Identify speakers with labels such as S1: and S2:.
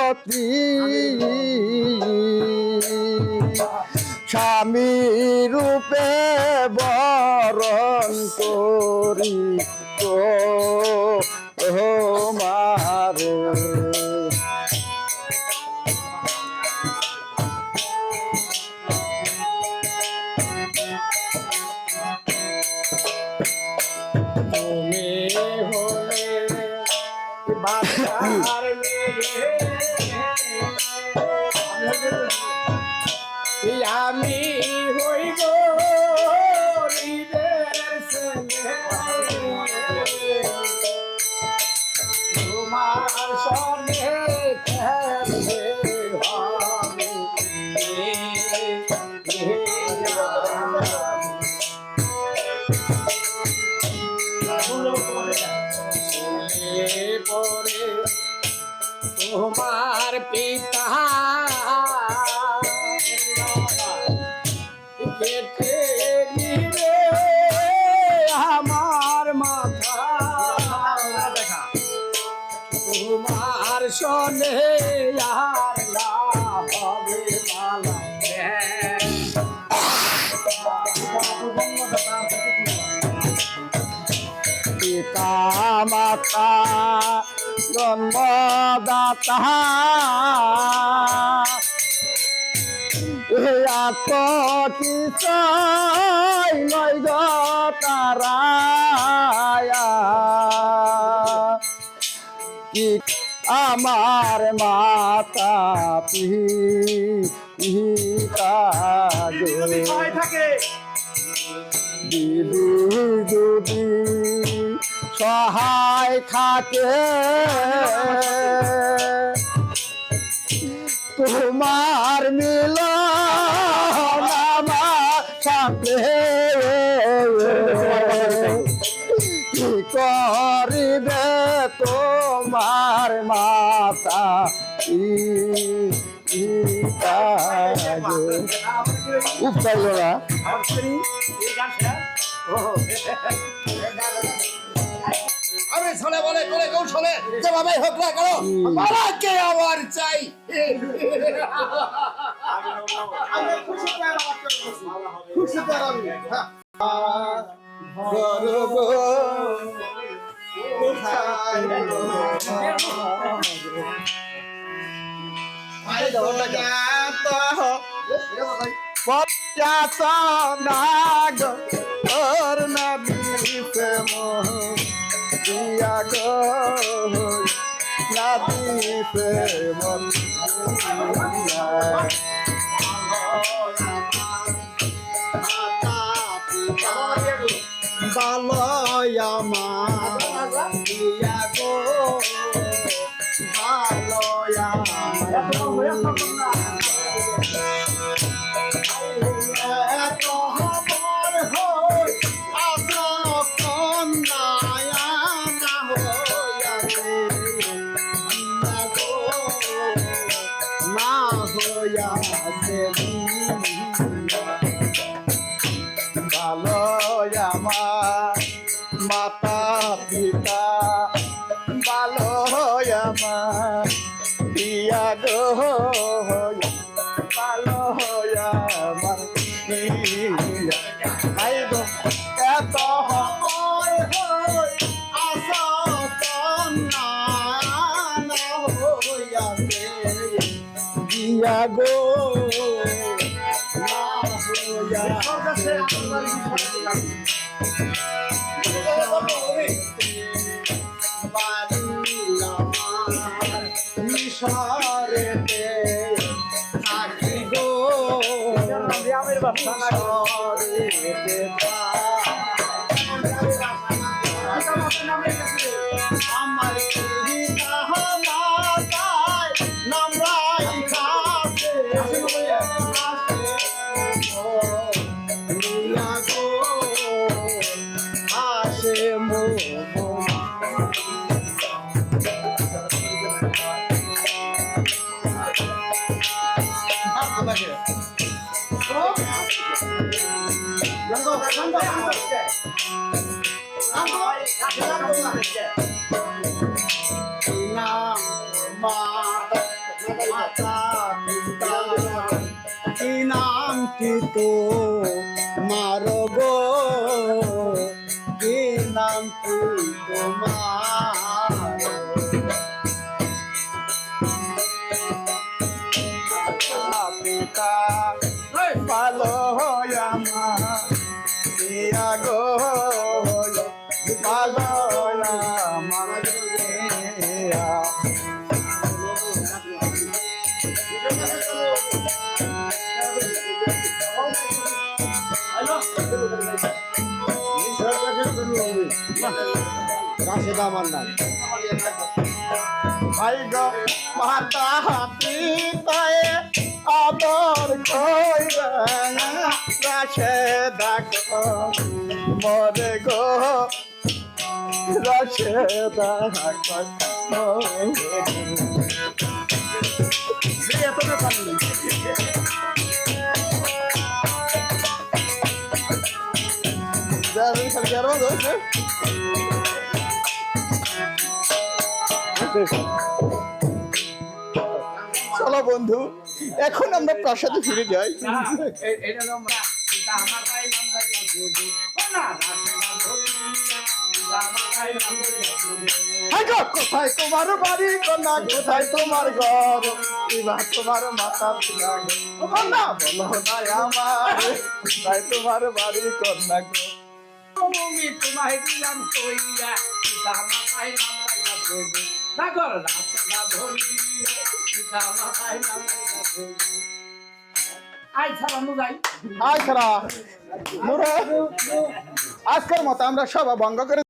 S1: সতী স্বামী রূপে বরণ করি তোমারে
S2: তুমি হলে বাচ্চার মেয়ে আমি হইব হৃদয়ের ছেলে তোমার সঙ্গে খেলতে হবে পরে তোমার পিতা কেটে নিবে আমার মাথা তোমার সনে আর না হবে মালা
S1: পিতা মাতা জন্মদাতা এত কিছু নয় গো তারা কি আমার মাতা পিতা
S2: থাকে
S1: দিদি যদি সহায় থাকে তোমার মিল আমার সাথে কি করিবে তোমার মাতা উপাইল না
S2: আরে ছলে বলে কোলে কৌশলে যেভাবে হোক না কেন মারাকে আবার চাই
S1: নাগর নদীতে দিয়া গো নদীতে বালয়ামা দিয়া গো আমার মাতা পিতা ভালো আমার দিয়া গো ভালো আমার ভাই গো এত আশা কন্যা হইয়াছে দিয়া গো মিশরেতে থাকি গো মিশরেতে আমার নামরাই কাছে আসে মো মাতা পিতা কি নামটি তো মারো গো কি নামটি তোমার পিতা ভালো হয় আমার দিয়া গো ভালো আমার দিয়া। রাশেদ আমার নাম ভাই গো মাতা পিতায় আদর কইরা রাশেদ মরে গো রাশেদ চলো বন্ধু এখন আমরা প্রাসাদে ফিরে যাই। কোথায় তোমার বাড়ি কন্যা কোথায় তোমার ঘর এবার তোমার মাতা পিতা কন্যা বলো না আমার কোথায় তোমার বাড়ি কন্যা গো
S3: আমি তোমায় দিলাম কইয়া পিতা মাতায় নাম রাখা কইবে না কর রাস্তা ধরি পিতা মাতায় নাম রাখা কইবে আই ছাড়ানো যাই
S1: আয় খারা আজকের মতো আমরা সব ভঙ্গ করে